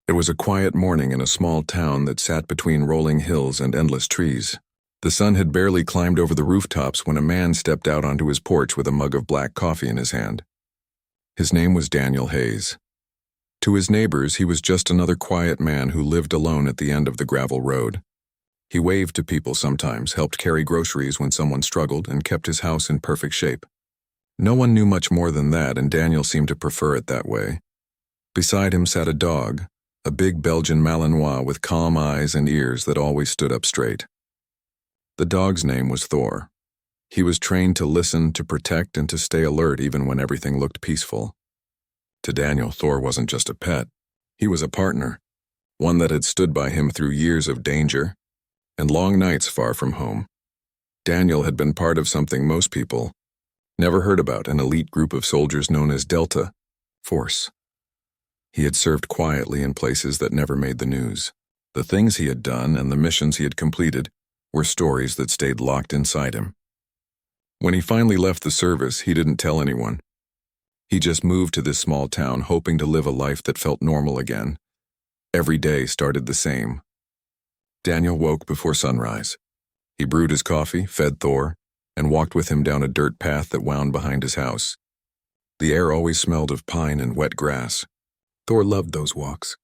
It was a quiet morning in a small town that sat between rolling hills and endless trees. The sun had barely climbed over the rooftops when a man stepped out onto his porch with a mug of black coffee in his hand. His name was Daniel Hayes. To his neighbors, he was just another quiet man who lived alone at the end of the gravel road. He waved to people sometimes, helped carry groceries when someone struggled, and kept his house in perfect shape. No one knew much more than that, and Daniel seemed to prefer it that way. Beside him sat a dog, a big Belgian Malinois with calm eyes and ears that always stood up straight. The dog's name was Thor. He was trained to listen, to protect, and to stay alert even when everything looked peaceful. To Daniel, Thor wasn't just a pet. He was a partner, one that had stood by him through years of danger and long nights far from home. Daniel had been part of something most people never heard about, an elite group of soldiers known as Delta Force. He had served quietly in places that never made the news. The things he had done and the missions he had completed were stories that stayed locked inside him. When he finally left the service, he didn't tell anyone. He just moved to this small town, hoping to live a life that felt normal again. Every day started the same. Daniel woke before sunrise. He brewed his coffee, fed Thor, and walked with him down a dirt path that wound behind his house. The air always smelled of pine and wet grass. Thor loved those walks.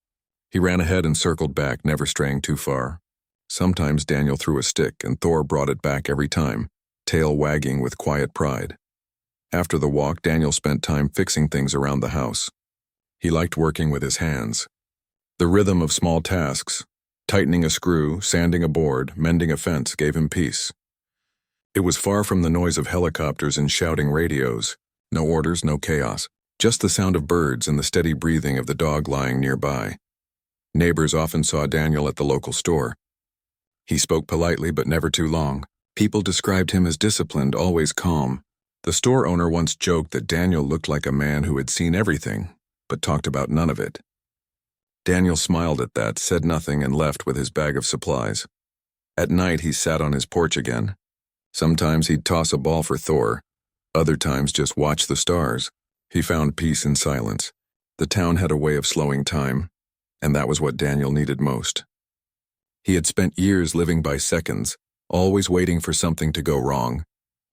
He ran ahead and circled back, never straying too far. Sometimes Daniel threw a stick, and Thor brought it back every time, tail wagging with quiet pride. After the walk, Daniel spent time fixing things around the house. He liked working with his hands. The rhythm of small tasks, tightening a screw, sanding a board, mending a fence, gave him peace. It was far from the noise of helicopters and shouting radios. No orders, no chaos. Just the sound of birds and the steady breathing of the dog lying nearby. Neighbors often saw Daniel at the local store. He spoke politely but never too long. People described him as disciplined, always calm. The store owner once joked that Daniel looked like a man who had seen everything, but talked about none of it. Daniel smiled at that, said nothing, and left with his bag of supplies. At night, he sat on his porch again. Sometimes he'd toss a ball for Thor, other times just watch the stars. He found peace in silence. The town had a way of slowing time, and that was what Daniel needed most. He had spent years living by seconds, always waiting for something to go wrong.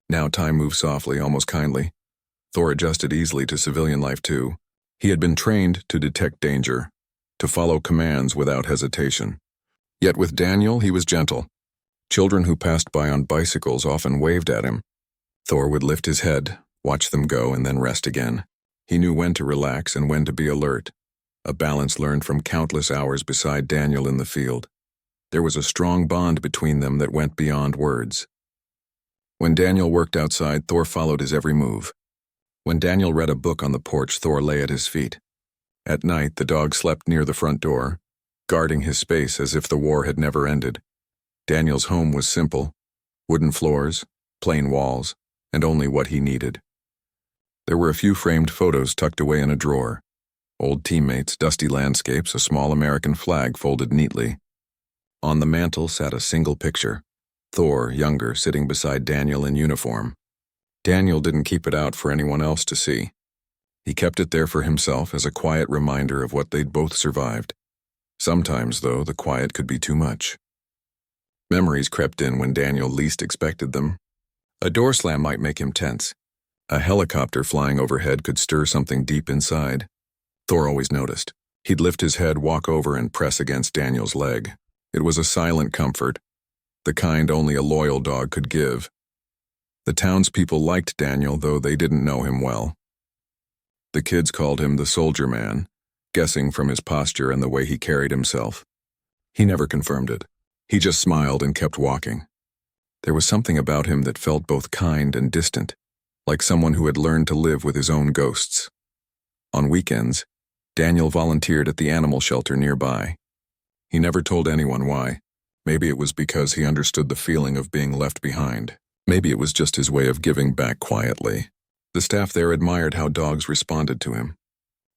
Now time moved softly, almost kindly. Thor adjusted easily to civilian life too. He had been trained to detect danger, to follow commands without hesitation. Yet with Daniel, he was gentle. Children who passed by on bicycles often waved at him. Thor would lift his head, watch them go, and then rest again. He knew when to relax and when to be alert, a balance learned from countless hours beside Daniel in the field. There was a strong bond between them that went beyond words. When Daniel worked outside, Thor followed his every move. When Daniel read a book on the porch, Thor lay at his feet. At night, the dog slept near the front door, guarding his space as if the war had never ended. Daniel's home was simple: wooden floors, plain walls, and only what he needed. There were a few framed photos tucked away in a drawer. Old teammates, dusty landscapes, a small American flag folded neatly. On the mantel sat a single picture: Thor, younger, sitting beside Daniel in uniform. Daniel didn't keep it out for anyone else to see. He kept it there for himself as a quiet reminder of what they'd both survived. Sometimes, though, the quiet could be too much. Memories crept in when Daniel least expected them. A door slam might make him tense. A helicopter flying overhead could stir something deep inside. Thor always noticed. He'd lift his head, walk over, and press against Daniel's leg. It was a silent comfort, the kind only a loyal dog could give. The townspeople liked Daniel, though they didn't know him well. The kids called him the soldier man, guessing from his posture and the way he carried himself. He never confirmed it. He just smiled and kept walking. There was something about him that felt both kind and distant, like someone who had learned to live with his own ghosts. On weekends, Daniel volunteered at the animal shelter nearby. He never told anyone why. Maybe it was because he understood the feeling of being left behind. Maybe it was just his way of giving back quietly. The staff there admired how dogs responded to him.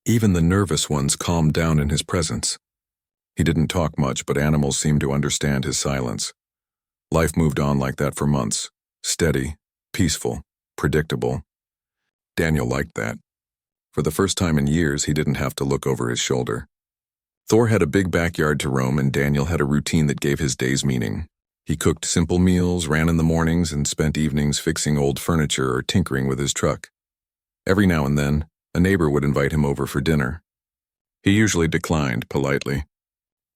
Even the nervous ones calmed down in his presence. He didn't talk much, but animals seemed to understand his silence. Life moved on like that for months, steady, peaceful, predictable. Daniel liked that. For the first time in years, he didn't have to look over his shoulder. Thor had a big backyard to roam, and Daniel had a routine that gave his days meaning. He cooked simple meals, ran in the mornings, and spent evenings fixing old furniture or tinkering with his truck. Every now and then, a neighbor would invite him over for dinner. He usually declined politely.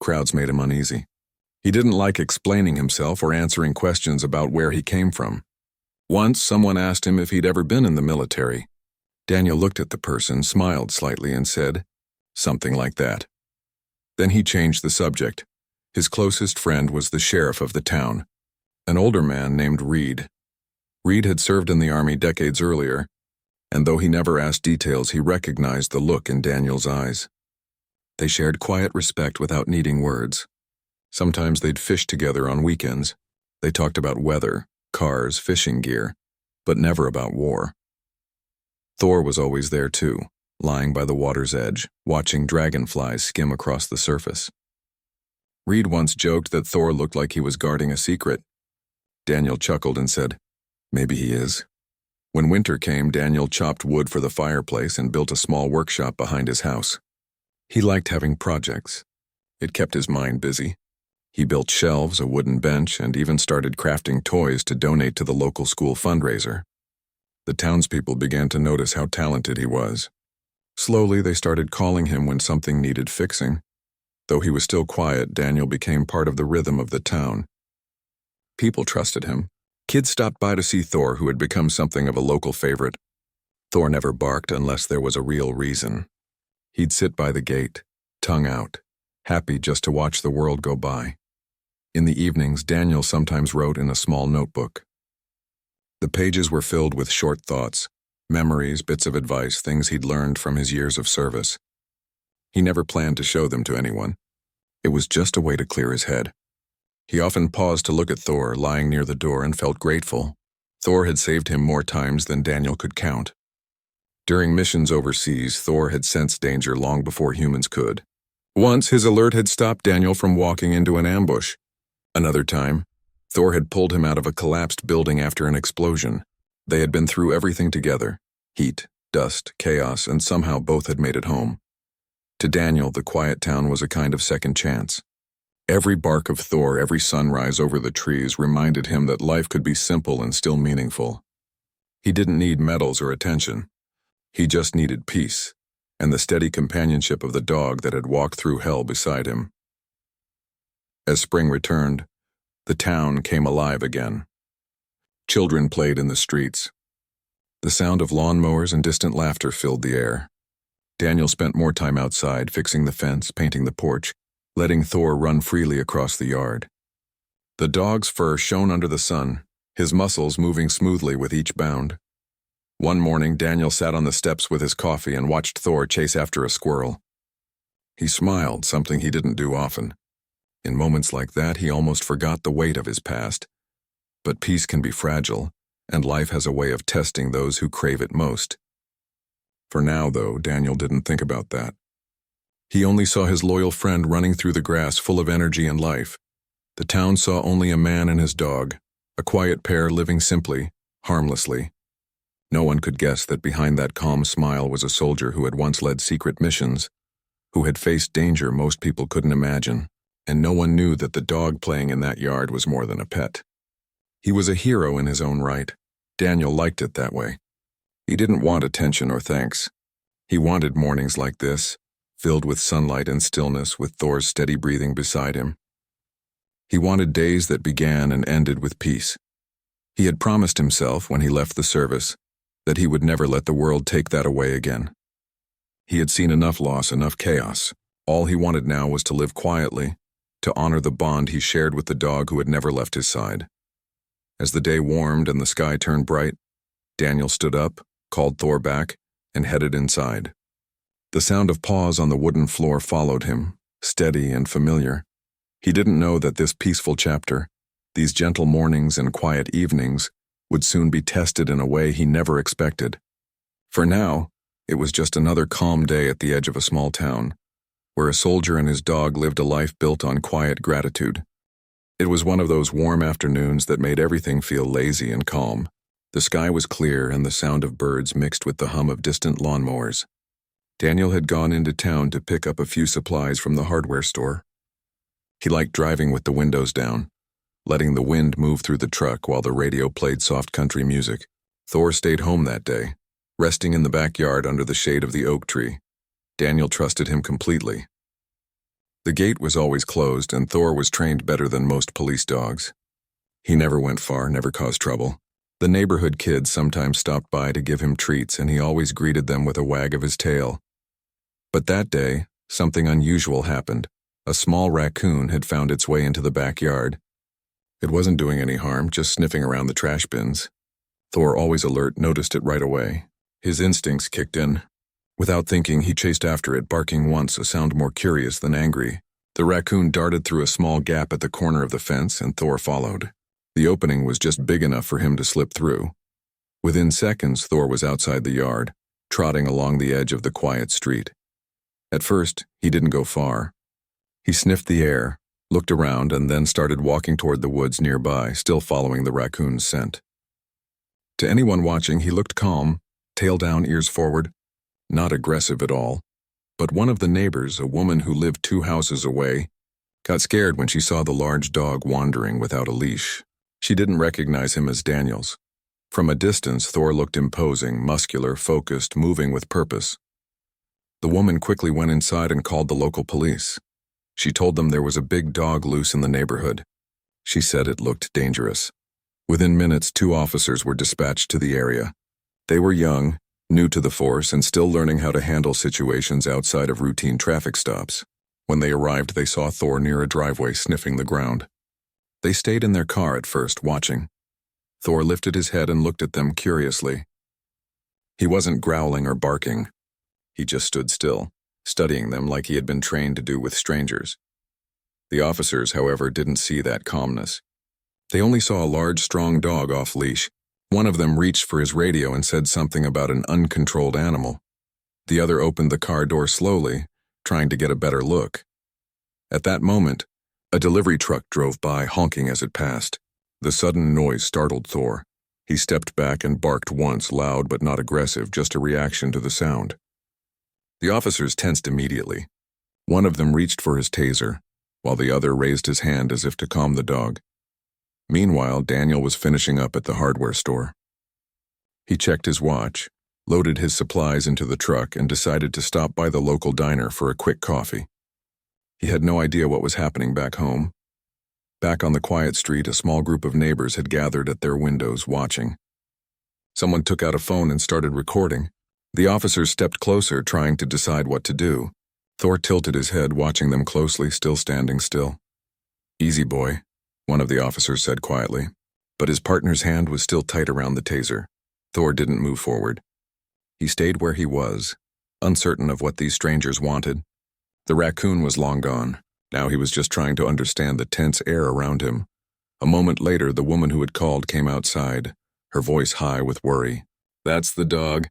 Crowds made him uneasy. He didn't like explaining himself or answering questions about where he came from. Once, someone asked him if he'd ever been in the military. Daniel looked at the person, smiled slightly, and said, "Something like that." Then he changed the subject. His closest friend was the sheriff of the town, an older man named Reed. Reed had served in the army decades earlier, and though he never asked details, he recognized the look in Daniel's eyes. They shared quiet respect without needing words. Sometimes they'd fish together on weekends. They talked about weather, cars, fishing gear, but never about war. Thor was always there too, lying by the water's edge, watching dragonflies skim across the surface. Reed once joked that Thor looked like he was guarding a secret. Daniel chuckled and said, "Maybe he is." When winter came, Daniel chopped wood for the fireplace and built a small workshop behind his house. He liked having projects. It kept his mind busy. He built shelves, a wooden bench, and even started crafting toys to donate to the local school fundraiser. The townspeople began to notice how talented he was. Slowly, they started calling him when something needed fixing. Though he was still quiet, Daniel became part of the rhythm of the town. People trusted him. Kids stopped by to see Thor, who had become something of a local favorite. Thor never barked unless there was a real reason. He'd sit by the gate, tongue out, happy just to watch the world go by. In the evenings, Daniel sometimes wrote in a small notebook. The pages were filled with short thoughts, memories, bits of advice, things he'd learned from his years of service. He never planned to show them to anyone. It was just a way to clear his head. He often paused to look at Thor lying near the door and felt grateful. Thor had saved him more times than Daniel could count. During missions overseas, Thor had sensed danger long before humans could. Once, his alert had stopped Daniel from walking into an ambush. Another time, Thor had pulled him out of a collapsed building after an explosion. They had been through everything together: heat, dust, chaos, and somehow both had made it home. To Daniel, the quiet town was a kind of second chance. Every bark of Thor, every sunrise over the trees reminded him that life could be simple and still meaningful. He didn't need medals or attention. He just needed peace, and the steady companionship of the dog that had walked through hell beside him. As spring returned, the town came alive again. Children played in the streets. The sound of lawnmowers and distant laughter filled the air. Daniel spent more time outside, fixing the fence, painting the porch, letting Thor run freely across the yard. The dog's fur shone under the sun, his muscles moving smoothly with each bound. One morning, Daniel sat on the steps with his coffee and watched Thor chase after a squirrel. He smiled, something he didn't do often. In moments like that, he almost forgot the weight of his past. But peace can be fragile, and life has a way of testing those who crave it most. For now, though, Daniel didn't think about that. He only saw his loyal friend running through the grass full of energy and life. The town saw only a man and his dog, a quiet pair living simply, harmlessly. No one could guess that behind that calm smile was a soldier who had once led secret missions, who had faced danger most people couldn't imagine, and no one knew that the dog playing in that yard was more than a pet. He was a hero in his own right. Daniel liked it that way. He didn't want attention or thanks. He wanted mornings like this, filled with sunlight and stillness, with Thor's steady breathing beside him. He wanted days that began and ended with peace. He had promised himself, when he left the service, that he would never let the world take that away again. He had seen enough loss, enough chaos. All he wanted now was to live quietly, to honor the bond he shared with the dog who had never left his side. As the day warmed and the sky turned bright, Daniel stood up, called Thor back, and headed inside. The sound of paws on the wooden floor followed him, steady and familiar. He didn't know that this peaceful chapter, these gentle mornings and quiet evenings, would soon be tested in a way he never expected. For now, it was just another calm day at the edge of a small town, where a soldier and his dog lived a life built on quiet gratitude. It was one of those warm afternoons that made everything feel lazy and calm. The sky was clear and the sound of birds mixed with the hum of distant lawnmowers. Daniel had gone into town to pick up a few supplies from the hardware store. He liked driving with the windows down, letting the wind move through the truck while the radio played soft country music. Thor stayed home that day, resting in the backyard under the shade of the oak tree. Daniel trusted him completely. The gate was always closed, and Thor was trained better than most police dogs. He never went far, never caused trouble. The neighborhood kids sometimes stopped by to give him treats, and he always greeted them with a wag of his tail. But that day, something unusual happened. A small raccoon had found its way into the backyard. It wasn't doing any harm, just sniffing around the trash bins. Thor, always alert, noticed it right away. His instincts kicked in. Without thinking, he chased after it, barking once, a sound more curious than angry. The raccoon darted through a small gap at the corner of the fence, and Thor followed. The opening was just big enough for him to slip through. Within seconds, Thor was outside the yard, trotting along the edge of the quiet street. At first, he didn't go far. He sniffed the air, looked around, and then started walking toward the woods nearby, still following the raccoon's scent. To anyone watching, he looked calm, tail down, ears forward, not aggressive at all. But one of the neighbors, a woman who lived 2 houses away, got scared when she saw the large dog wandering without a leash. She didn't recognize him as Daniel's. From a distance, Thor looked imposing, muscular, focused, moving with purpose. The woman quickly went inside and called the local police. She told them there was a big dog loose in the neighborhood. She said it looked dangerous. Within minutes, 2 officers were dispatched to the area. They were young, new to the force, and still learning how to handle situations outside of routine traffic stops. When they arrived, they saw Thor near a driveway sniffing the ground. They stayed in their car at first, watching. Thor lifted his head and looked at them curiously. He wasn't growling or barking. He just stood still, studying them like he had been trained to do with strangers. The officers, however, didn't see that calmness. They only saw a large, strong dog off-leash. One of them reached for his radio and said something about an uncontrolled animal. The other opened the car door slowly, trying to get a better look. At that moment, a delivery truck drove by, honking as it passed. The sudden noise startled Thor. He stepped back and barked once, loud but not aggressive, just a reaction to the sound. The officers tensed immediately. One of them reached for his taser, while the other raised his hand as if to calm the dog. Meanwhile, Daniel was finishing up at the hardware store. He checked his watch, loaded his supplies into the truck, and decided to stop by the local diner for a quick coffee. He had no idea what was happening back home. Back on the quiet street, a small group of neighbors had gathered at their windows, watching. Someone took out a phone and started recording. The officers stepped closer, trying to decide what to do. Thor tilted his head, watching them closely, still standing still. "Easy, boy," one of the officers said quietly. But his partner's hand was still tight around the taser. Thor didn't move forward. He stayed where he was, uncertain of what these strangers wanted. The raccoon was long gone. Now he was just trying to understand the tense air around him. A moment later, the woman who had called came outside, her voice high with worry. "That's the dog."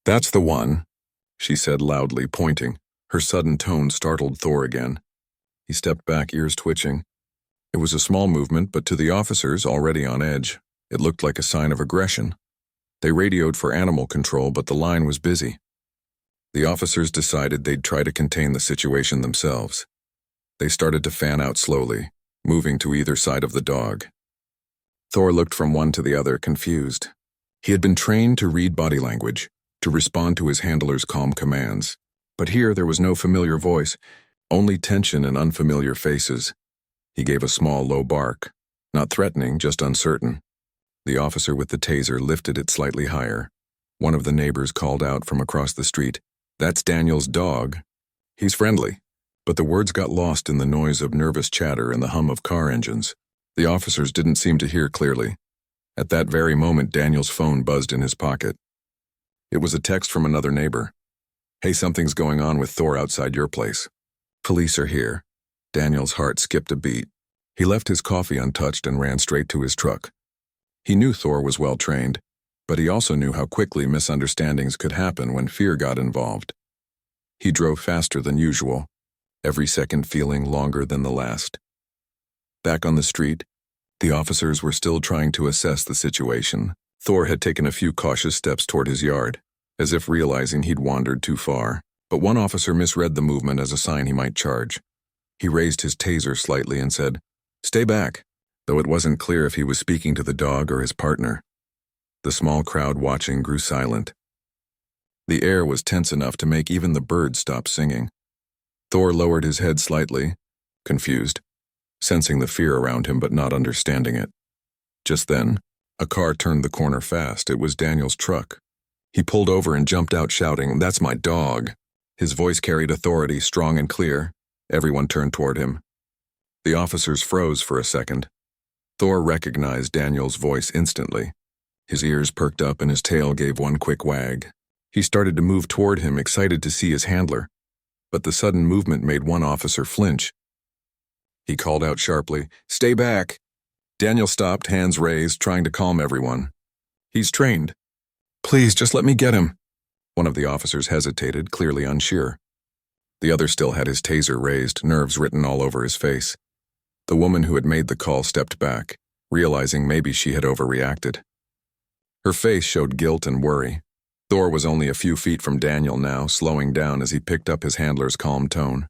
"That's the one," she said loudly, pointing. Her sudden tone startled Thor again. He stepped back, ears twitching. It was a small movement, but to the officers, already on edge, it looked like a sign of aggression. They radioed for animal control, but the line was busy. The officers decided they'd try to contain the situation themselves. They started to fan out slowly, moving to either side of the dog. Thor looked from one to the other, confused. He had been trained to read body language, to respond to his handler's calm commands. But here there was no familiar voice, only tension and unfamiliar faces. He gave a small, low bark, not threatening, just uncertain. The officer with the taser lifted it slightly higher. One of the neighbors called out from across the street, "That's Daniel's dog. He's friendly." But the words got lost in the noise of nervous chatter and the hum of car engines. The officers didn't seem to hear clearly. At that very moment, Daniel's phone buzzed in his pocket. It was a text from another neighbor. "Hey, something's going on with Thor outside your place. Police are here." Daniel's heart skipped a beat. He left his coffee untouched and ran straight to his truck. He knew Thor was well trained, but he also knew how quickly misunderstandings could happen when fear got involved. He drove faster than usual, every second feeling longer than the last. Back on the street, the officers were still trying to assess the situation. Thor had taken a few cautious steps toward his yard, as if realizing he'd wandered too far. But one officer misread the movement as a sign he might charge. He raised his taser slightly and said, "Stay back," though it wasn't clear if he was speaking to the dog or his partner. The small crowd watching grew silent. The air was tense enough to make even the birds stop singing. Thor lowered his head slightly, confused, sensing the fear around him but not understanding it. Just then, a car turned the corner fast. It was Daniel's truck. He pulled over and jumped out shouting, "That's my dog." His voice carried authority, strong and clear. Everyone turned toward him. The officers froze for a second. Thor recognized Daniel's voice instantly. His ears perked up and his tail gave one quick wag. He started to move toward him, excited to see his handler. But the sudden movement made one officer flinch. He called out sharply, "Stay back!" Daniel stopped, hands raised, trying to calm everyone. "He's trained. Please, just let me get him." One of the officers hesitated, clearly unsure. The other still had his taser raised, nerves written all over his face. The woman who had made the call stepped back, realizing maybe she had overreacted. Her face showed guilt and worry. Thor was only a few feet from Daniel now, slowing down as he picked up his handler's calm tone.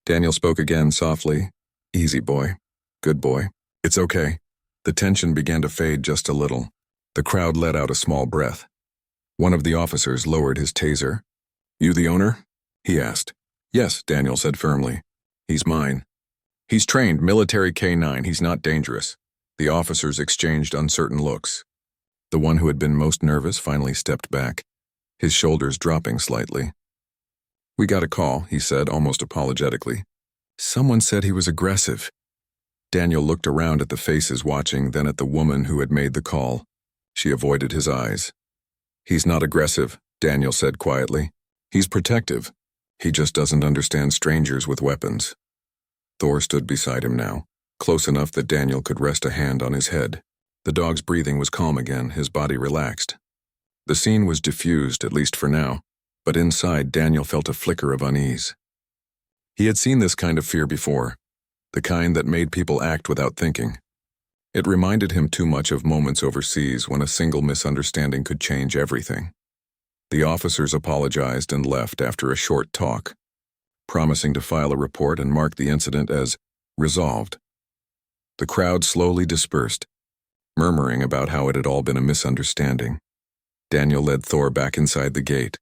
Daniel spoke again softly. "Easy, boy. Good boy. It's okay." The tension began to fade just a little. The crowd let out a small breath. One of the officers lowered his taser. "You the owner?" he asked. "Yes," Daniel said firmly. "He's mine." "He's trained, military K-9. He's not dangerous." The officers exchanged uncertain looks. The one who had been most nervous finally stepped back, his shoulders dropping slightly. "We got a call," he said, almost apologetically. "Someone said he was aggressive." Daniel looked around at the faces watching, then at the woman who had made the call. She avoided his eyes. "He's not aggressive," Daniel said quietly. "He's protective. He just doesn't understand strangers with weapons." Thor stood beside him now, close enough that Daniel could rest a hand on his head. The dog's breathing was calm again, his body relaxed. The scene was diffused, at least for now, but inside Daniel felt a flicker of unease. He had seen this kind of fear before, the kind that made people act without thinking. It reminded him too much of moments overseas when a single misunderstanding could change everything. The officers apologized and left after a short talk, promising to file a report and mark the incident as resolved. The crowd slowly dispersed, murmuring about how it had all been a misunderstanding. Daniel led Thor back inside the gate,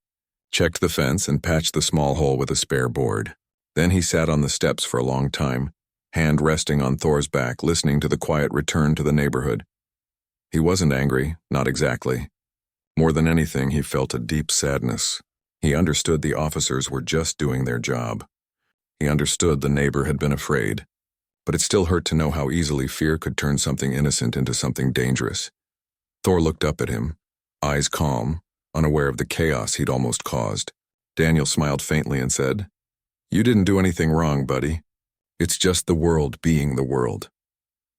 checked the fence and patched the small hole with a spare board. Then he sat on the steps for a long time, hand resting on Thor's back, listening to the quiet return to the neighborhood. He wasn't angry, not exactly. More than anything, he felt a deep sadness. He understood the officers were just doing their job. He understood the neighbor had been afraid, but it still hurt to know how easily fear could turn something innocent into something dangerous. Thor looked up at him, eyes calm, unaware of the chaos he'd almost caused. Daniel smiled faintly and said, "You didn't do anything wrong, buddy. It's just the world being the world."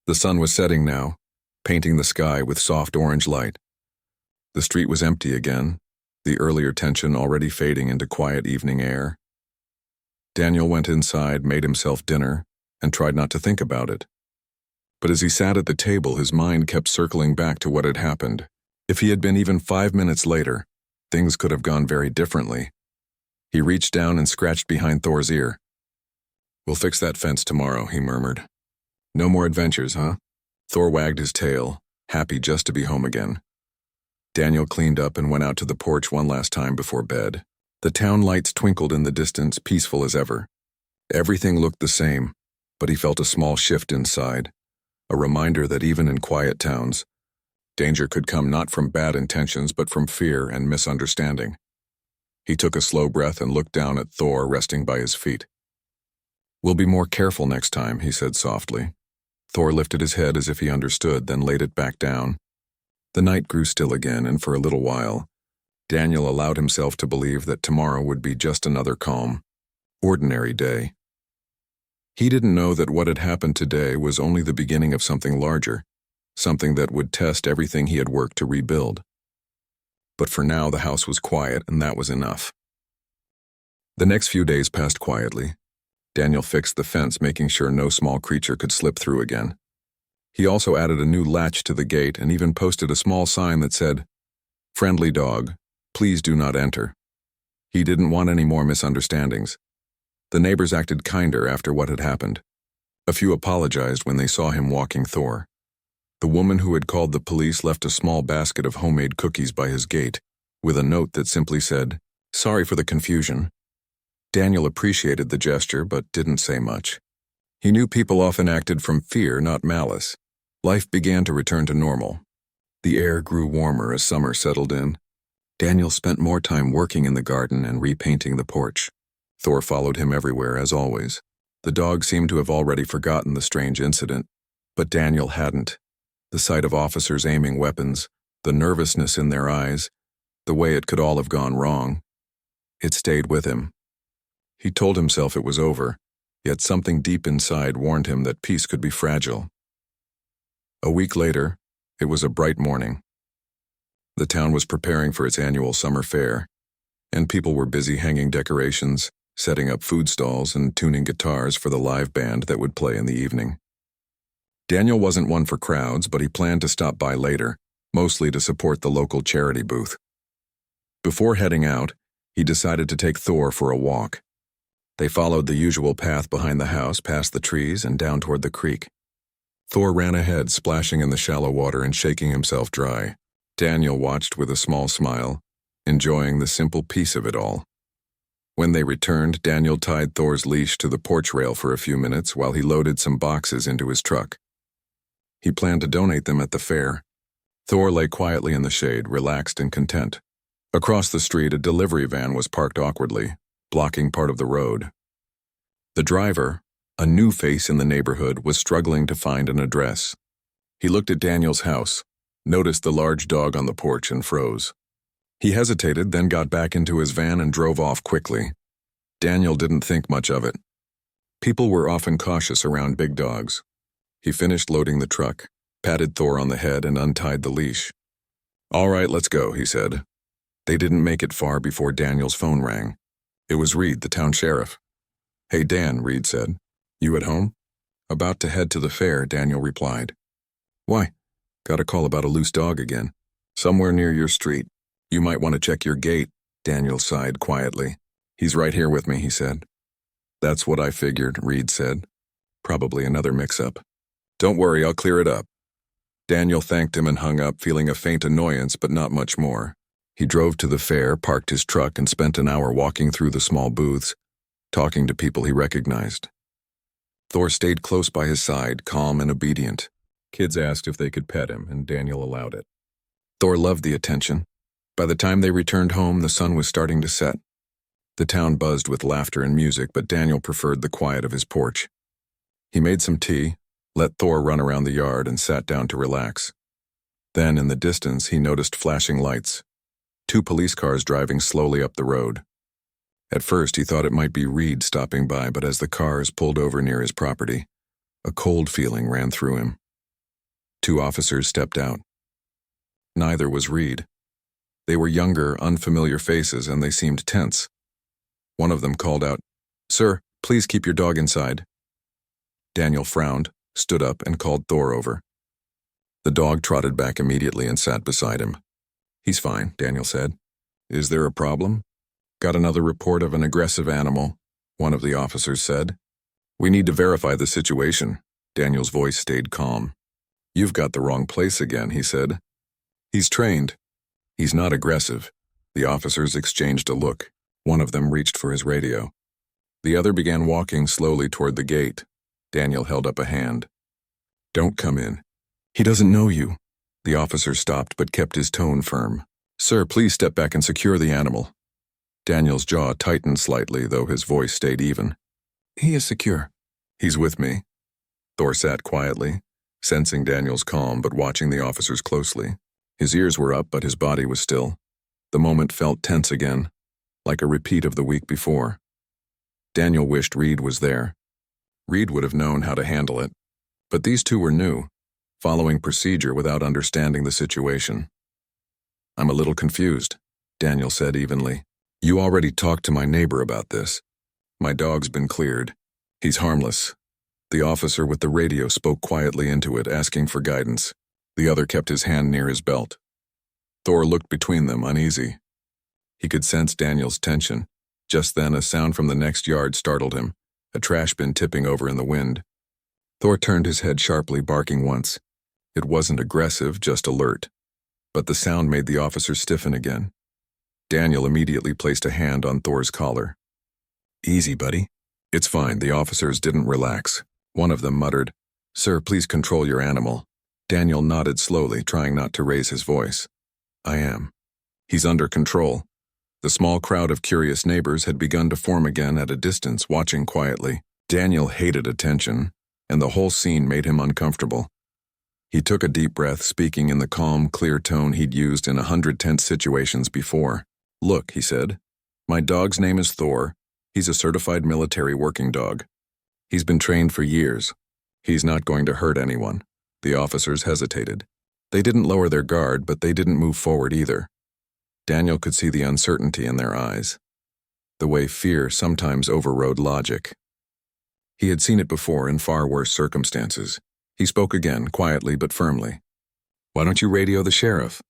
The sun was setting now, painting the sky with soft orange light. The street was empty again, the earlier tension already fading into quiet evening air. Daniel went inside, made himself dinner, and tried not to think about it. But as he sat at the table, his mind kept circling back to what had happened. If he had been even 5 minutes later, things could have gone very differently. He reached down and scratched behind Thor's ear. "We'll fix that fence tomorrow," he murmured. "No more adventures, huh?" Thor wagged his tail, happy just to be home again. Daniel cleaned up and went out to the porch one last time before bed. The town lights twinkled in the distance, peaceful as ever. Everything looked the same, but he felt a small shift inside, a reminder that even in quiet towns, danger could come not from bad intentions but from fear and misunderstanding. He took a slow breath and looked down at Thor resting by his feet. "We'll be more careful next time," he said softly. Thor lifted his head as if he understood, then laid it back down. The night grew still again, and for a little while, Daniel allowed himself to believe that tomorrow would be just another calm, ordinary day. He didn't know that what had happened today was only the beginning of something larger, something that would test everything he had worked to rebuild. But for now, the house was quiet, and that was enough. The next few days passed quietly. Daniel fixed the fence, making sure no small creature could slip through again. He also added a new latch to the gate and even posted a small sign that said, "Friendly dog, please do not enter." He didn't want any more misunderstandings. The neighbors acted kinder after what had happened. A few apologized when they saw him walking Thor. The woman who had called the police left a small basket of homemade cookies by his gate, with a note that simply said, "Sorry for the confusion." Daniel appreciated the gesture but didn't say much. He knew people often acted from fear, not malice. Life began to return to normal. The air grew warmer as summer settled in. Daniel spent more time working in the garden and repainting the porch. Thor followed him everywhere, as always. The dog seemed to have already forgotten the strange incident, but Daniel hadn't. The sight of officers aiming weapons, the nervousness in their eyes, the way it could all have gone wrong, it stayed with him. He told himself it was over, yet something deep inside warned him that peace could be fragile. A week later, it was a bright morning. The town was preparing for its annual summer fair, and people were busy hanging decorations, setting up food stalls, and tuning guitars for the live band that would play in the evening. Daniel wasn't one for crowds, but he planned to stop by later, mostly to support the local charity booth. Before heading out, he decided to take Thor for a walk. They followed the usual path behind the house, past the trees, and down toward the creek. Thor ran ahead, splashing in the shallow water and shaking himself dry. Daniel watched with a small smile, enjoying the simple peace of it all. When they returned, Daniel tied Thor's leash to the porch rail for a few minutes while he loaded some boxes into his truck. He planned to donate them at the fair. Thor lay quietly in the shade, relaxed and content. Across the street, a delivery van was parked awkwardly, blocking part of the road. The driver, a new face in the neighborhood, was struggling to find an address. He looked at Daniel's house, noticed the large dog on the porch, and froze. He hesitated, then got back into his van and drove off quickly. Daniel didn't think much of it. People were often cautious around big dogs. He finished loading the truck, patted Thor on the head, and untied the leash. "All right, let's go," he said. They didn't make it far before Daniel's phone rang. It was Reed, the town sheriff. "Hey, Dan," Reed said. "You at home?" "About to head to the fair," Daniel replied. "Why?" "Got a call about a loose dog again. Somewhere near your street. You might want to check your gate," Daniel sighed quietly. "He's right here with me," he said. "That's what I figured," Reed said. "Probably another mix-up." "Don't worry, I'll clear it up." Daniel thanked him and hung up, feeling a faint annoyance but not much more. He drove to the fair, parked his truck, and spent an hour walking through the small booths, talking to people he recognized. Thor stayed close by his side, calm and obedient. Kids asked if they could pet him, and Daniel allowed it. Thor loved the attention. By the time they returned home, the sun was starting to set. The town buzzed with laughter and music, but Daniel preferred the quiet of his porch. He made some tea, let Thor run around the yard, and sat down to relax. Then, in the distance, he noticed flashing lights. 2 police cars driving slowly up the road. At first, he thought it might be Reed stopping by, but as the cars pulled over near his property, a cold feeling ran through him. 2 officers stepped out. Neither was Reed. They were younger, unfamiliar faces, and they seemed tense. One of them called out, "Sir, please keep your dog inside." Daniel frowned, stood up, and called Thor over. The dog trotted back immediately and sat beside him. "He's fine," Daniel said. "Is there a problem?" "Got another report of an aggressive animal," one of the officers said. "We need to verify the situation." Daniel's voice stayed calm. "You've got the wrong place again," he said. "He's trained. He's not aggressive." The officers exchanged a look. One of them reached for his radio. The other began walking slowly toward the gate. Daniel held up a hand. "Don't come in. He doesn't know you." The officer stopped but kept his tone firm. "Sir, please step back and secure the animal." Daniel's jaw tightened slightly, though his voice stayed even. "He is secure." "He's with me." Thor sat quietly, sensing Daniel's calm but watching the officers closely. His ears were up, but his body was still. The moment felt tense again, like a repeat of the week before. Daniel wished Reed was there. Reed would have known how to handle it. But these 2 were new, following procedure without understanding the situation. "I'm a little confused," Daniel said evenly. "You already talked to my neighbor about this. My dog's been cleared. He's harmless." The officer with the radio spoke quietly into it, asking for guidance. The other kept his hand near his belt. Thor looked between them, uneasy. He could sense Daniel's tension. Just then, a sound from the next yard startled him, a trash bin tipping over in the wind. Thor turned his head sharply, barking once. It wasn't aggressive, just alert. But the sound made the officer stiffen again. Daniel immediately placed a hand on Thor's collar. "Easy, buddy." "It's fine." The officers didn't relax. One of them muttered, "Sir, please control your animal." Daniel nodded slowly, trying not to raise his voice. "I am." "He's under control." The small crowd of curious neighbors had begun to form again at a distance, watching quietly. Daniel hated attention, and the whole scene made him uncomfortable. He took a deep breath, speaking in the calm, clear tone he'd used in 100 tense situations before. "Look," he said, "my dog's name is Thor. He's a certified military working dog. He's been trained for years. He's not going to hurt anyone." The officers hesitated. They didn't lower their guard, but they didn't move forward either. Daniel could see the uncertainty in their eyes, the way fear sometimes overrode logic. He had seen it before in far worse circumstances. He spoke again, quietly but firmly. "Why don't you radio the sheriff?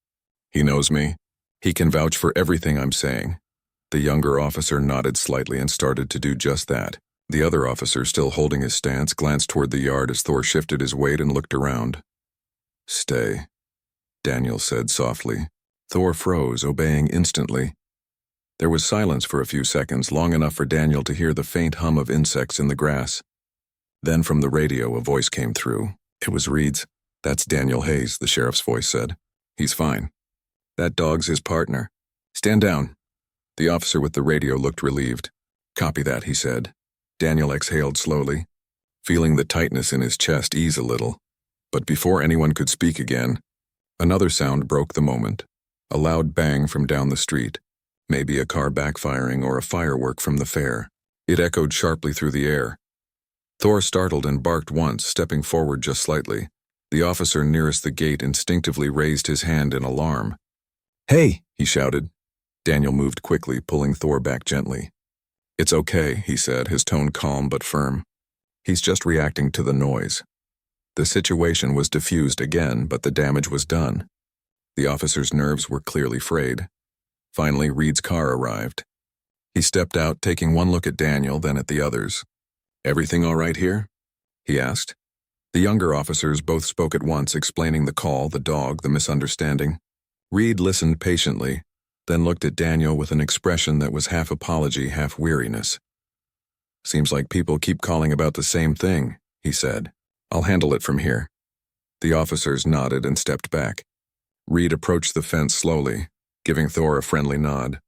He knows me. He can vouch for everything I'm saying." The younger officer nodded slightly and started to do just that. The other officer, still holding his stance, glanced toward the yard as Thor shifted his weight and looked around. "Stay," Daniel said softly. Thor froze, obeying instantly. There was silence for a few seconds, long enough for Daniel to hear the faint hum of insects in the grass. Then from the radio a voice came through. It was Reed's. "That's Daniel Hayes," the sheriff's voice said. "He's fine. That dog's his partner. Stand down." The officer with the radio looked relieved. "Copy that," he said. Daniel exhaled slowly, feeling the tightness in his chest ease a little. But before anyone could speak again, another sound broke the moment. A loud bang from down the street, maybe a car backfiring or a firework from the fair. It echoed sharply through the air. Thor startled and barked once, stepping forward just slightly. The officer nearest the gate instinctively raised his hand in alarm. "Hey!" he shouted. Daniel moved quickly, pulling Thor back gently. "It's okay," he said, his tone calm but firm. "He's just reacting to the noise." The situation was diffused again, but the damage was done. The officer's nerves were clearly frayed. Finally, Reed's car arrived. He stepped out, taking one look at Daniel, then at the others. "Everything all right here?" he asked. The younger officers both spoke at once, explaining the call, the dog, the misunderstanding. Reed listened patiently, then looked at Daniel with an expression that was half apology, half weariness. "Seems like people keep calling about the same thing," he said. "I'll handle it from here." The officers nodded and stepped back. Reed approached the fence slowly, giving Thor a friendly nod.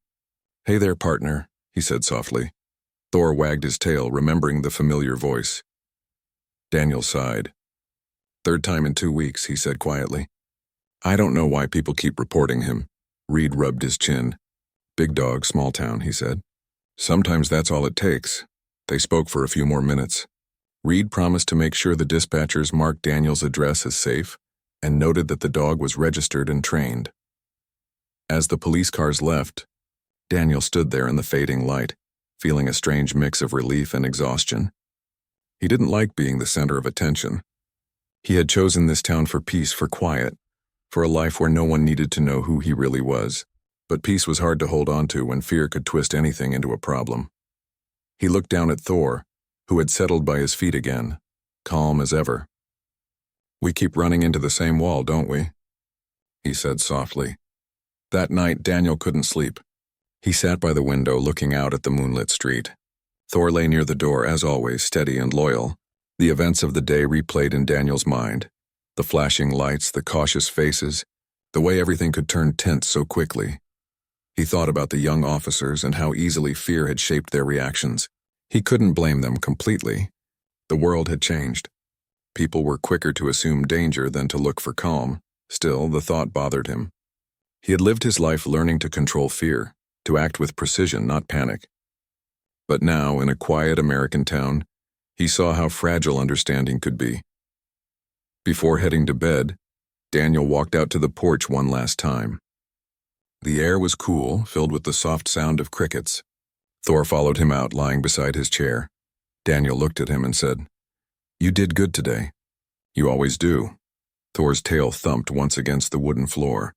"Hey there, partner," he said softly. Thor wagged his tail, remembering the familiar voice. Daniel sighed. "Third time in 2 weeks," he said quietly. "I don't know why people keep reporting him." Reed rubbed his chin. "Big dog, small town," he said. "Sometimes that's all it takes." They spoke for a few more minutes. Reed promised to make sure the dispatchers marked Daniel's address as safe, and noted that the dog was registered and trained. As the police cars left, Daniel stood there in the fading light, feeling a strange mix of relief and exhaustion. He didn't like being the center of attention. He had chosen this town for peace, for quiet, for a life where no one needed to know who he really was. But peace was hard to hold on to when fear could twist anything into a problem. He looked down at Thor, who had settled by his feet again, calm as ever. "We keep running into the same wall, don't we?" he said softly. That night, Daniel couldn't sleep. He sat by the window looking out at the moonlit street. Thor lay near the door, as always, steady and loyal. The events of the day replayed in Daniel's mind. The flashing lights, the cautious faces, the way everything could turn tense so quickly. He thought about the young officers and how easily fear had shaped their reactions. He couldn't blame them completely. The world had changed. People were quicker to assume danger than to look for calm. Still, the thought bothered him. He had lived his life learning to control fear, to act with precision, not panic. But now, in a quiet American town, he saw how fragile understanding could be. Before heading to bed, Daniel walked out to the porch one last time. The air was cool, filled with the soft sound of crickets. Thor followed him out, lying beside his chair. Daniel looked at him and said, "You did good today." "You always do." Thor's tail thumped once against the wooden floor.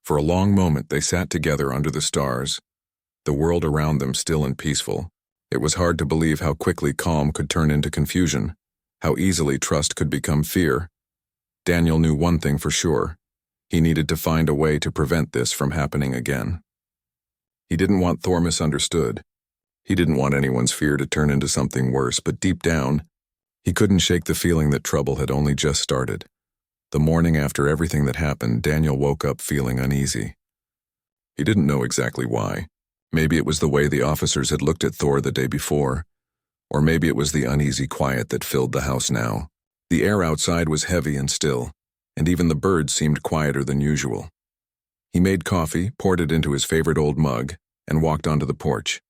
For a long moment they sat together under the stars, the world around them still and peaceful. It was hard to believe how quickly calm could turn into confusion, how easily trust could become fear. Daniel knew one thing for sure. He needed to find a way to prevent this from happening again. He didn't want Thor misunderstood. He didn't want anyone's fear to turn into something worse, but deep down, he couldn't shake the feeling that trouble had only just started. The morning after everything that happened, Daniel woke up feeling uneasy. He didn't know exactly why. Maybe it was the way the officers had looked at Thor the day before, or maybe it was the uneasy quiet that filled the house now. The air outside was heavy and still, and even the birds seemed quieter than usual. He made coffee, poured it into his favorite old mug, and walked onto the porch.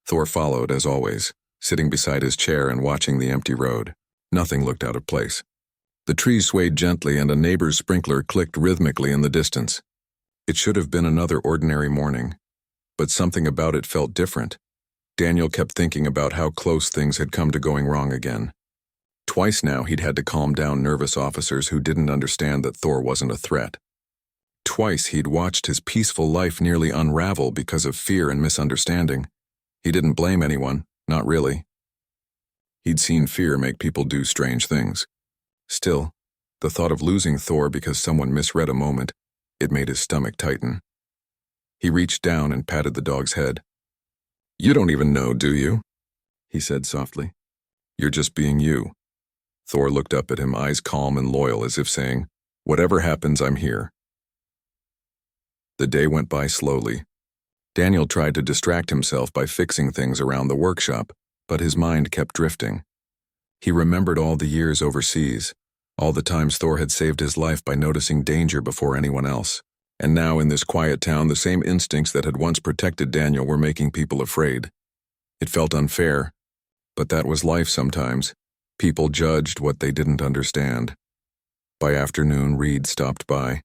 Thor followed, as always, sitting beside his chair and watching the empty road. Nothing looked out of place. The trees swayed gently and a neighbor's sprinkler clicked rhythmically in the distance. It should have been another ordinary morning, but something about it felt different. Daniel kept thinking about how close things had come to going wrong again. Twice now he'd had to calm down nervous officers who didn't understand that Thor wasn't a threat. Twice he'd watched his peaceful life nearly unravel because of fear and misunderstanding. He didn't blame anyone, not really. He'd seen fear make people do strange things. Still, the thought of losing Thor because someone misread a moment, it made his stomach tighten. He reached down and patted the dog's head. "You don't even know, do you?" he said softly. "You're just being you." Thor looked up at him, eyes calm and loyal, as if saying, "Whatever happens, I'm here." The day went by slowly. Daniel tried to distract himself by fixing things around the workshop, but his mind kept drifting. He remembered all the years overseas, all the times Thor had saved his life by noticing danger before anyone else. And now in this quiet town, the same instincts that had once protected Daniel were making people afraid. It felt unfair, but that was life sometimes. People judged what they didn't understand. By afternoon, Reed stopped by.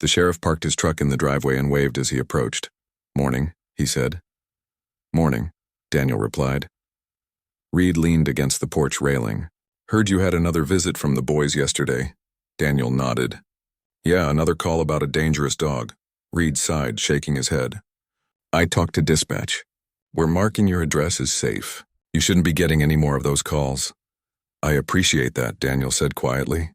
The sheriff parked his truck in the driveway and waved as he approached. "Morning," he said. "Morning," Daniel replied. Reed leaned against the porch railing. "Heard you had another visit from the boys yesterday." Daniel nodded. "Yeah, another call about a dangerous dog." Reed sighed, shaking his head. "I talked to dispatch. We're marking your address as safe. You shouldn't be getting any more of those calls." "I appreciate that," Daniel said quietly.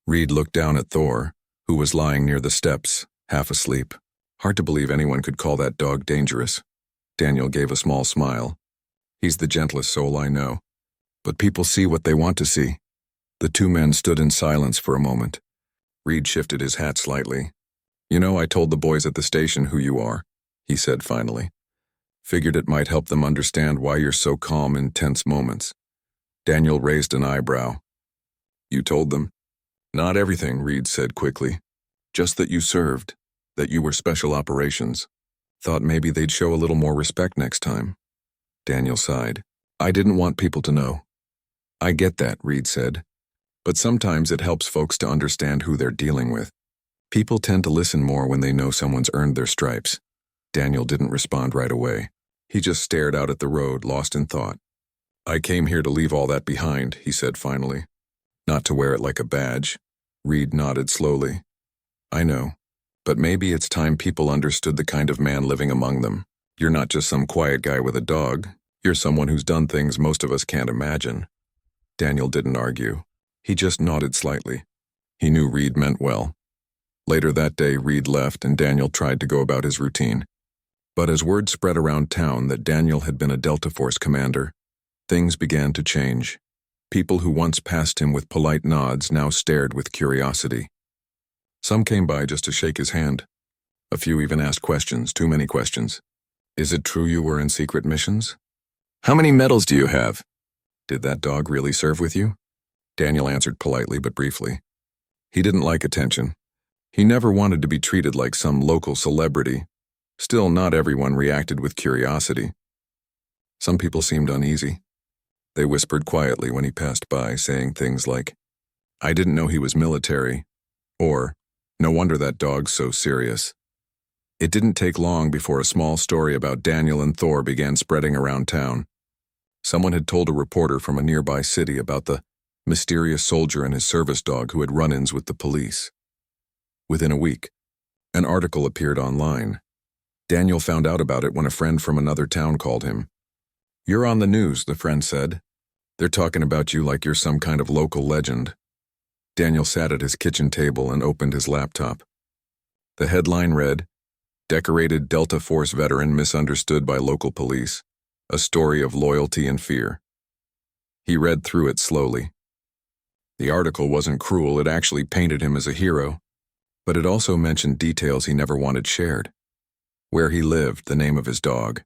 Reed looked down at Thor, who was lying near the steps, half asleep. Hard to believe anyone could call that dog dangerous. Daniel gave a small smile. "He's the gentlest soul I know. But people see what they want to see." The two men stood in silence for a moment. Reed shifted his hat slightly. "You know, I told the boys at the station who you are," he said finally. "Figured it might help them understand why you're so calm in tense moments." Daniel raised an eyebrow. "You told them?" "Not everything," Reed said quickly. "Just that you served, that you were special operations. Thought maybe they'd show a little more respect next time." Daniel sighed. "I didn't want people to know." "I get that," Reed said. "But sometimes it helps folks to understand who they're dealing with. People tend to listen more when they know someone's earned their stripes." Daniel didn't respond right away. He just stared out at the road, lost in thought. "I came here to leave all that behind," he said finally. "Not to wear it like a badge." Reed nodded slowly. "I know. But maybe it's time people understood the kind of man living among them. You're not just some quiet guy with a dog. You're someone who's done things most of us can't imagine." Daniel didn't argue. He just nodded slightly. He knew Reed meant well. Later that day, Reed left and Daniel tried to go about his routine. But as word spread around town that Daniel had been a Delta Force commander, things began to change. People who once passed him with polite nods now stared with curiosity. Some came by just to shake his hand. A few even asked questions, too many questions. "Is it true you were in secret missions?" "How many medals do you have?" "Did that dog really serve with you?" Daniel answered politely but briefly. He didn't like attention. He never wanted to be treated like some local celebrity. Still, not everyone reacted with curiosity. Some people seemed uneasy. They whispered quietly when he passed by, saying things like, "I didn't know he was military," or, "No wonder that dog's so serious." It didn't take long before a small story about Daniel and Thor began spreading around town. Someone had told a reporter from a nearby city about the mysterious soldier and his service dog who had run-ins with the police. Within a week, An article appeared online. Daniel found out about it when a friend from another town called him. "You're on the news," the friend said. "They're talking about you like you're some kind of local legend." Daniel sat at his kitchen table and opened his laptop. The headline read, "Decorated Delta Force veteran misunderstood by local police. A story of loyalty and fear." He read through it slowly. The article wasn't cruel, it actually painted him as a hero, but it also mentioned details he never wanted shared. Where he lived, the name of his dog,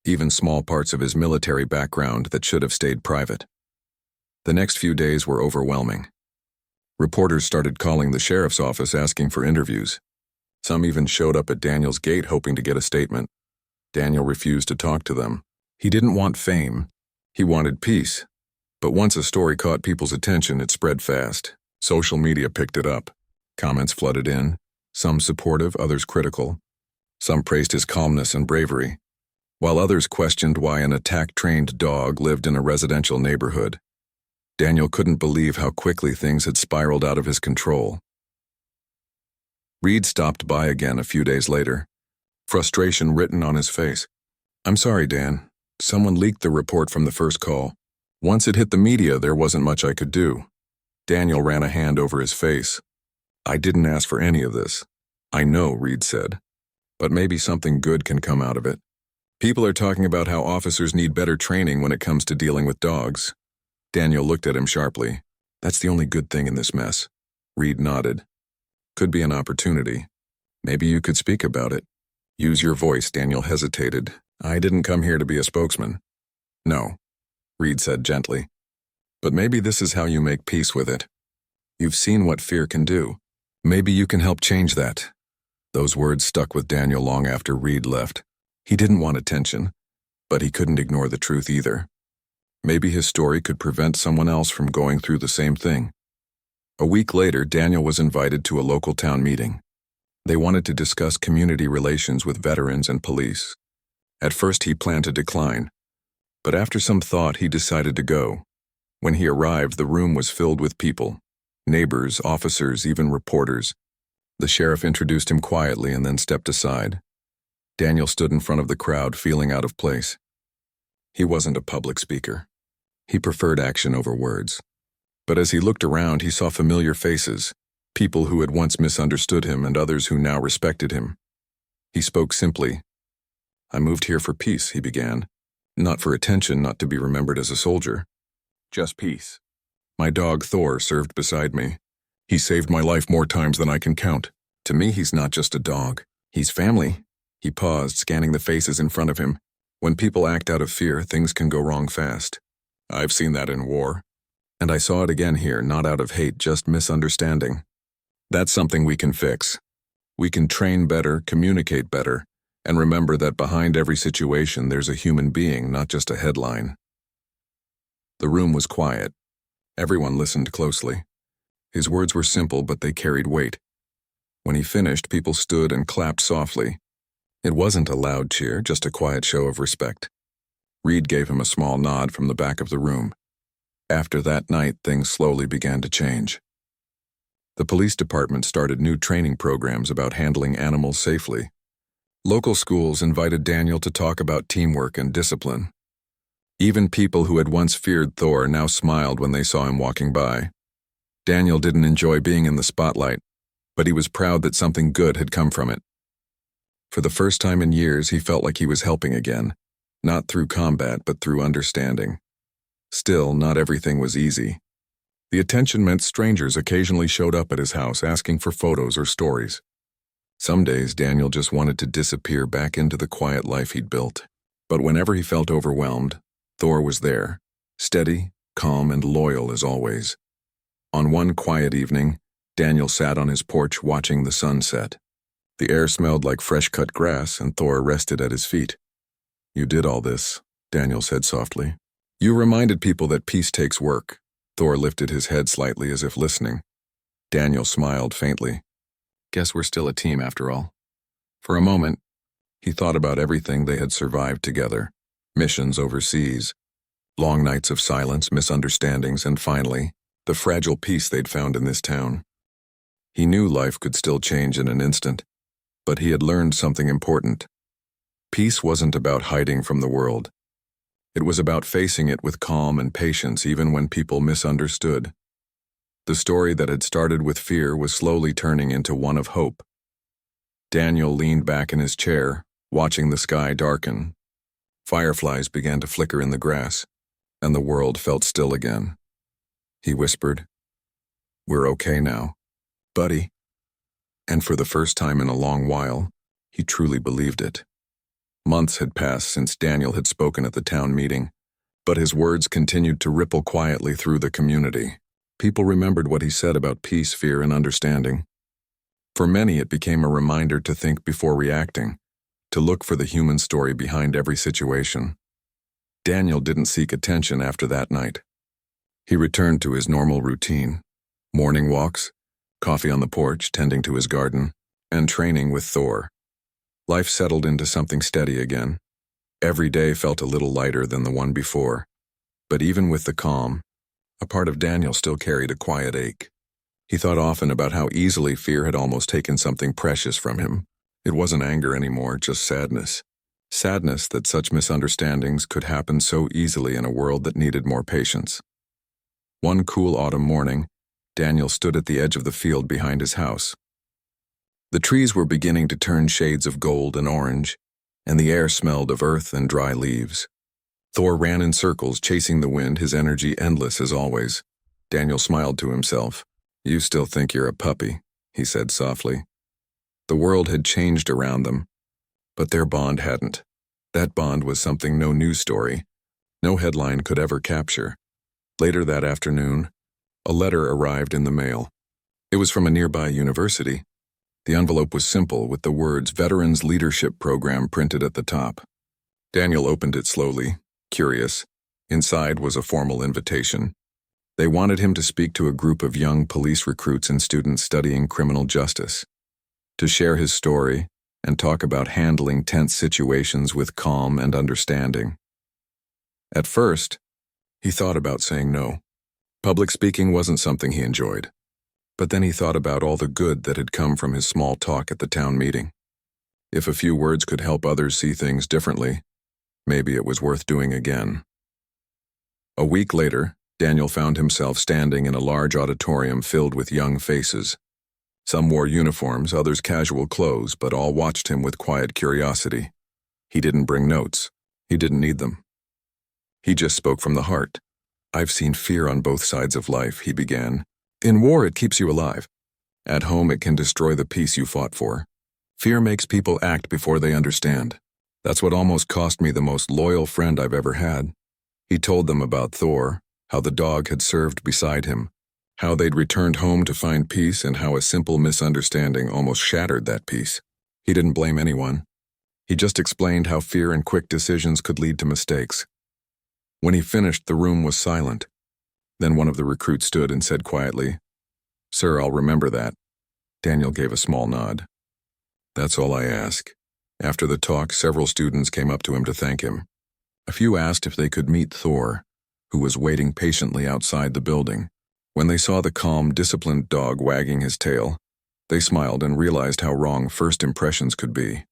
even small parts of his military background that should have stayed private. The next few days were overwhelming. Reporters started calling the sheriff's office asking for interviews. Some even showed up at Daniel's gate hoping to get a statement. Daniel refused to talk to them. He didn't want fame. He wanted peace. But once a story caught people's attention, it spread fast. Social media picked it up. Comments flooded in, some supportive, others critical. Some praised his calmness and bravery, while others questioned why an attack-trained dog lived in a residential neighborhood. Daniel couldn't believe how quickly things had spiraled out of his control. Reed stopped by again a few days later, frustration written on his face. "I'm sorry, Dan. Someone leaked the report from the first call. Once it hit the media, there wasn't much I could do." Daniel ran a hand over his face. "I didn't ask for any of this." "I know," Reed said, "but maybe something good can come out of it. People are talking about how officers need better training when it comes to dealing with dogs." Daniel looked at him sharply. "That's the only good thing in this mess." Reed nodded. "Could be an opportunity. Maybe you could speak about it." "Use your voice," Daniel hesitated. "I didn't come here to be a spokesman." "No," Reed said gently. "But maybe this is how you make peace with it. You've seen what fear can do. Maybe you can help change that." Those words stuck with Daniel long after Reed left. He didn't want attention, but he couldn't ignore the truth either. Maybe his story could prevent someone else from going through the same thing. A week later, Daniel was invited to a local town meeting. They wanted to discuss community relations with veterans and police. At first, he planned to decline, but after some thought, he decided to go. When he arrived, the room was filled with people, neighbors, officers, even reporters. The sheriff introduced him quietly and then stepped aside. Daniel stood in front of the crowd, feeling out of place. He wasn't a public speaker. He preferred action over words. But as he looked around, he saw familiar faces, people who had once misunderstood him and others who now respected him. He spoke simply. "I moved here for peace," he began. "Not for attention, not to be remembered as a soldier. Just peace. My dog Thor served beside me. He saved my life more times than I can count. To me, he's not just a dog. He's family." He paused, scanning the faces in front of him. When people act out of fear, things can go wrong fast. I've seen that in war. And I saw it again here, not out of hate, just misunderstanding. That's something we can fix. We can train better, communicate better, and remember that behind every situation there's a human being, not just a headline. The room was quiet. Everyone listened closely. His words were simple, but they carried weight. When he finished, people stood and clapped softly. It wasn't a loud cheer, just a quiet show of respect. Reed gave him a small nod from the back of the room. After that night, things slowly began to change. The police department started new training programs about handling animals safely. Local schools invited Daniel to talk about teamwork and discipline. Even people who had once feared Thor now smiled when they saw him walking by. Daniel didn't enjoy being in the spotlight, but he was proud that something good had come from it. For the first time in years, he felt like he was helping again, not through combat, but through understanding. Still, not everything was easy. The attention meant strangers occasionally showed up at his house asking for photos or stories. Some days, Daniel just wanted to disappear back into the quiet life he'd built. But whenever he felt overwhelmed, Thor was there, steady, calm, and loyal as always. On one quiet evening, Daniel sat on his porch watching the sun set. The air smelled like fresh-cut grass, and Thor rested at his feet. "You did all this," Daniel said softly. "You reminded people that peace takes work." Thor lifted his head slightly as if listening. Daniel smiled faintly. "Guess we're still a team after all." For a moment, he thought about everything they had survived together. Missions overseas, long nights of silence, misunderstandings, and finally, the fragile peace they'd found in this town. He knew life could still change in an instant, But he had learned something important. Peace wasn't about hiding from the world. It was about facing it with calm and patience even when people misunderstood. The story that had started with fear was slowly turning into one of hope. Daniel leaned back in his chair, watching the sky darken. Fireflies began to flicker in the grass, and the world felt still again. He whispered, "We're okay now, buddy." And for the first time in a long while, he truly believed it. Months had passed since Daniel had spoken at the town meeting, but his words continued to ripple quietly through the community. People remembered what he said about peace, fear, and understanding. For many, it became a reminder to think before reacting, to look for the human story behind every situation. Daniel didn't seek attention after that night. He returned to his normal routine: morning walks, coffee on the porch, tending to his garden, and training with Thor. Life settled into something steady again. Every day felt a little lighter than the one before. But even with the calm, a part of Daniel still carried a quiet ache. He thought often about how easily fear had almost taken something precious from him. It wasn't anger anymore, just sadness. Sadness that such misunderstandings could happen so easily in a world that needed more patience. One cool autumn morning, Daniel stood at the edge of the field behind his house. The trees were beginning to turn shades of gold and orange, and the air smelled of earth and dry leaves. Thor ran in circles, chasing the wind, his energy endless as always. Daniel smiled to himself. "You still think you're a puppy," he said softly. The world had changed around them, but their bond hadn't. That bond was something no news story, no headline could ever capture. Later that afternoon, a letter arrived in the mail. It was from a nearby university. The envelope was simple, with the words "Veterans Leadership Program" printed at the top. Daniel opened it slowly, curious. Inside was a formal invitation. They wanted him to speak to a group of young police recruits and students studying criminal justice, to share his story and talk about handling tense situations with calm and understanding. At first, he thought about saying no. Public speaking wasn't something he enjoyed. But then he thought about all the good that had come from his small talk at the town meeting. If a few words could help others see things differently, maybe it was worth doing again. A week later, Daniel found himself standing in a large auditorium filled with young faces. Some wore uniforms, others casual clothes, but all watched him with quiet curiosity. He didn't bring notes. He didn't need them. He just spoke from the heart. "I've seen fear on both sides of life," he began. "In war, it keeps you alive. At home, it can destroy the peace you fought for. Fear makes people act before they understand. That's what almost cost me the most loyal friend I've ever had." He told them about Thor, how the dog had served beside him, how they'd returned home to find peace, and how a simple misunderstanding almost shattered that peace. He didn't blame anyone. He just explained how fear and quick decisions could lead to mistakes. When he finished, the room was silent. Then one of the recruits stood and said quietly, "Sir, I'll remember that." Daniel gave a small nod. "That's all I ask." After the talk, several students came up to him to thank him. A few asked if they could meet Thor, who was waiting patiently outside the building. When they saw the calm, disciplined dog wagging his tail, they smiled and realized how wrong first impressions could be.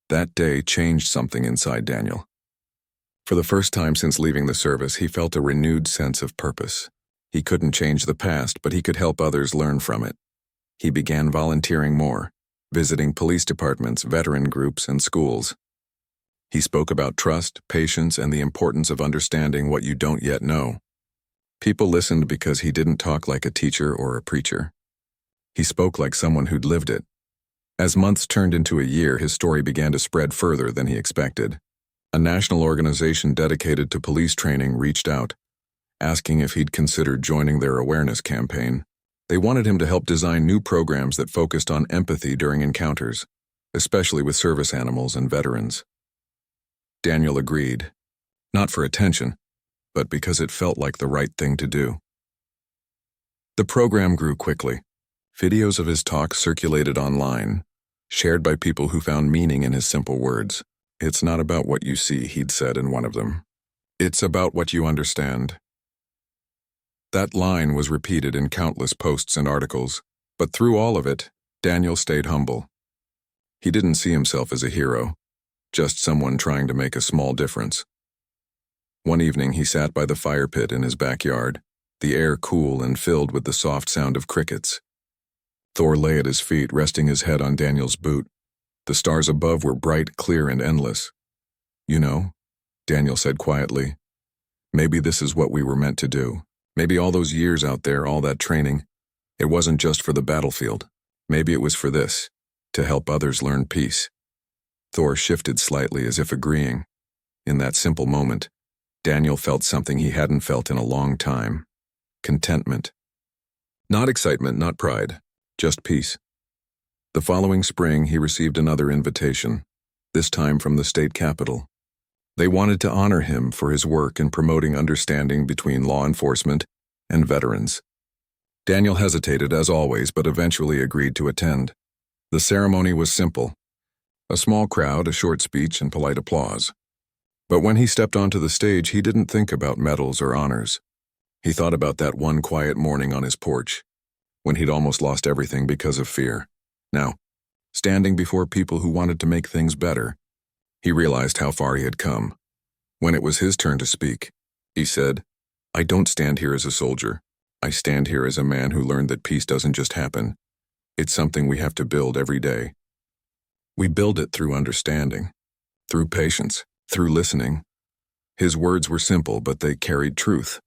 That day changed something inside Daniel. For the first time since leaving the service, he felt a renewed sense of purpose. He couldn't change the past, but he could help others learn from it. He began volunteering more, visiting police departments, veteran groups, and schools. He spoke about trust, patience, and the importance of understanding what you don't yet know. People listened because he didn't talk like a teacher or a preacher. He spoke like someone who'd lived it. As months turned into a year, his story began to spread further than he expected. A national organization dedicated to police training reached out, asking if he'd considered joining their awareness campaign. They wanted him to help design new programs that focused on empathy during encounters, especially with service animals and veterans. Daniel agreed, not for attention, but because it felt like the right thing to do. The program grew quickly. Videos of his talk circulated online, shared by people who found meaning in his simple words. "It's not about what you see," he'd said in one of them. "It's about what you understand." That line was repeated in countless posts and articles, but through all of it, Daniel stayed humble. He didn't see himself as a hero, just someone trying to make a small difference. One evening he sat by the fire pit in his backyard, the air cool and filled with the soft sound of crickets. Thor lay at his feet, resting his head on Daniel's boot. The stars above were bright, clear, and endless. "You know," Daniel said quietly, "maybe this is what we were meant to do. Maybe all those years out there, all that training, it wasn't just for the battlefield. Maybe it was for this, to help others learn peace." Thor shifted slightly as if agreeing. In that simple moment, Daniel felt something he hadn't felt in a long time. Contentment. Not excitement, not pride, just peace. The following spring, he received another invitation, this time from the state capitol. They wanted to honor him for his work in promoting understanding between law enforcement and veterans. Daniel hesitated, as always, but eventually agreed to attend. The ceremony was simple. A small crowd, a short speech, and polite applause. But when he stepped onto the stage, he didn't think about medals or honors. He thought about that one quiet morning on his porch, when he'd almost lost everything because of fear. Now, standing before people who wanted to make things better, he realized how far he had come. When it was his turn to speak, he said, "I don't stand here as a soldier. I stand here as a man who learned that peace doesn't just happen. It's something we have to build every day. We build it through understanding, through patience, through listening." His words were simple, but they carried truth.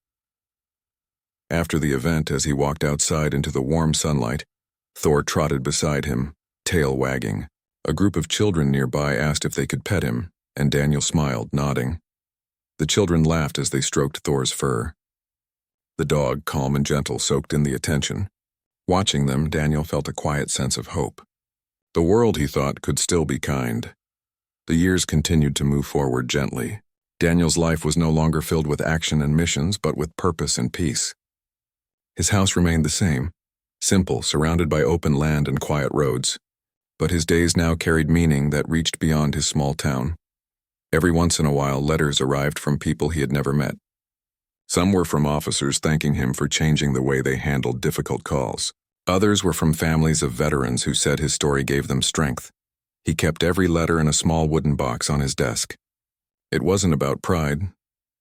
After the event, as he walked outside into the warm sunlight, Thor trotted beside him, tail wagging. A group of children nearby asked if they could pet him, and Daniel smiled, nodding. The children laughed as they stroked Thor's fur. The dog, calm and gentle, soaked in the attention. Watching them, Daniel felt a quiet sense of hope. The world, he thought, could still be kind. The years continued to move forward gently. Daniel's life was no longer filled with action and missions, but with purpose and peace. His house remained the same, simple, surrounded by open land and quiet roads. But his days now carried meaning that reached beyond his small town. Every once in a while, letters arrived from people he had never met. Some were from officers thanking him for changing the way they handled difficult calls. Others were from families of veterans who said his story gave them strength. He kept every letter in a small wooden box on his desk. It wasn't about pride.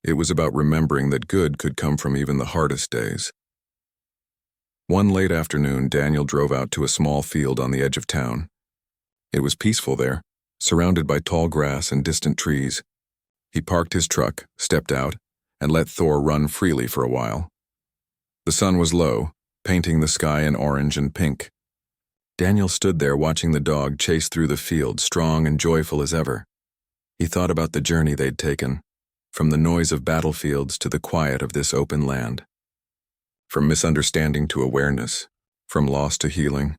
It was about remembering that good could come from even the hardest days. One late afternoon, Daniel drove out to a small field on the edge of town. It was peaceful there, surrounded by tall grass and distant trees. He parked his truck, stepped out, and let Thor run freely for a while. The sun was low, painting the sky in orange and pink. Daniel stood there watching the dog chase through the field, strong and joyful as ever. He thought about the journey they'd taken, from the noise of battlefields to the quiet of this open land. From misunderstanding to awareness, from loss to healing.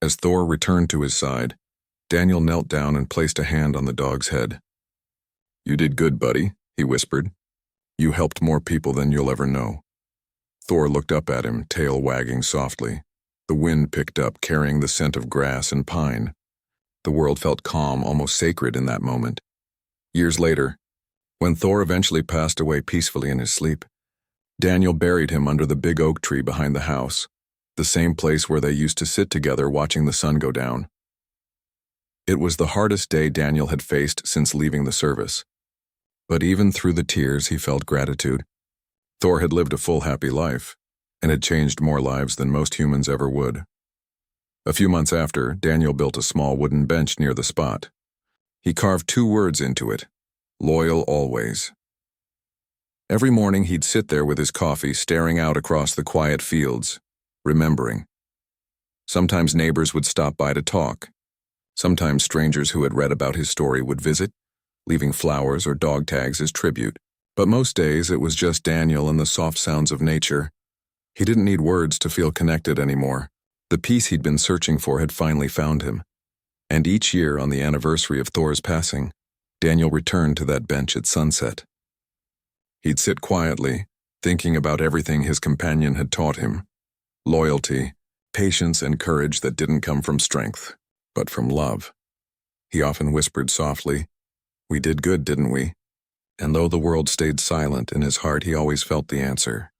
As Thor returned to his side, Daniel knelt down and placed a hand on the dog's head. "You did good, buddy," he whispered. "You helped more people than you'll ever know." Thor looked up at him, tail wagging softly. The wind picked up, carrying the scent of grass and pine. The world felt calm, almost sacred in that moment. Years later, when Thor eventually passed away peacefully in his sleep, Daniel buried him under the big oak tree behind the house, the same place where they used to sit together watching the sun go down. It was the hardest day Daniel had faced since leaving the service. But even through the tears, he felt gratitude. Thor had lived a full, happy life, and had changed more lives than most humans ever would. A few months after, Daniel built a small wooden bench near the spot. He carved 2 words into it: loyal always. Every morning he'd sit there with his coffee, staring out across the quiet fields, remembering. Sometimes neighbors would stop by to talk. Sometimes strangers who had read about his story would visit, leaving flowers or dog tags as tribute. But most days it was just Daniel and the soft sounds of nature. He didn't need words to feel connected anymore. The peace he'd been searching for had finally found him. And each year on the anniversary of Thor's passing, Daniel returned to that bench at sunset. He'd sit quietly, thinking about everything his companion had taught him. Loyalty, patience, and courage that didn't come from strength, but from love. He often whispered softly, "We did good, didn't we?" And though the world stayed silent, in his heart he always felt the answer.